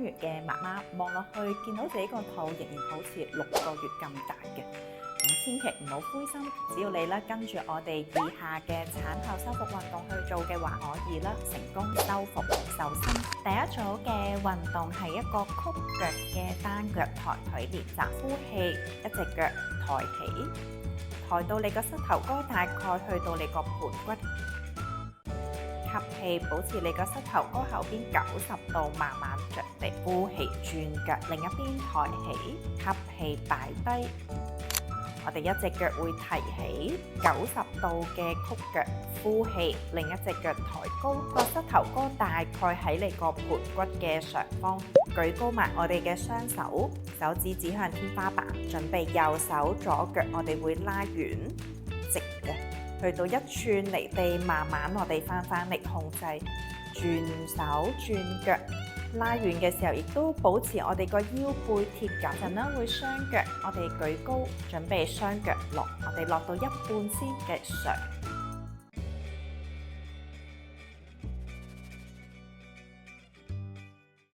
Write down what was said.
月嘅媽媽望落去，見到自己個肚仍然好似6個月咁大嘅，咁千祈唔好灰心，只要你咧跟住我哋以下嘅產後修復運動去做嘅話，可以啦成功修復瘦身。第一組嘅運動係一個曲腳嘅單腳抬腿練習，呼氣，一隻腳抬起，抬到你個膝頭哥大概去到你個盤骨。吸氣，保持你個膝頭哥後邊90度，慢慢着地。呼氣，轉腳，另一邊抬起，吸氣擺低。我哋一隻腳會提起90度嘅曲腳，呼氣，另一隻腳抬高，個膝頭哥大概喺你個盤骨嘅上方。舉高埋我哋嘅雙手，手指指向天花板，準備右手左腳，我哋會拉遠直嘅。去到1寸離地，慢慢我哋翻力控制，轉手轉腳，拉遠嘅時候亦都保持我哋個腰背貼緊。陣間會雙腳，我哋舉高，準備雙腳落，我哋落到一半先嘅上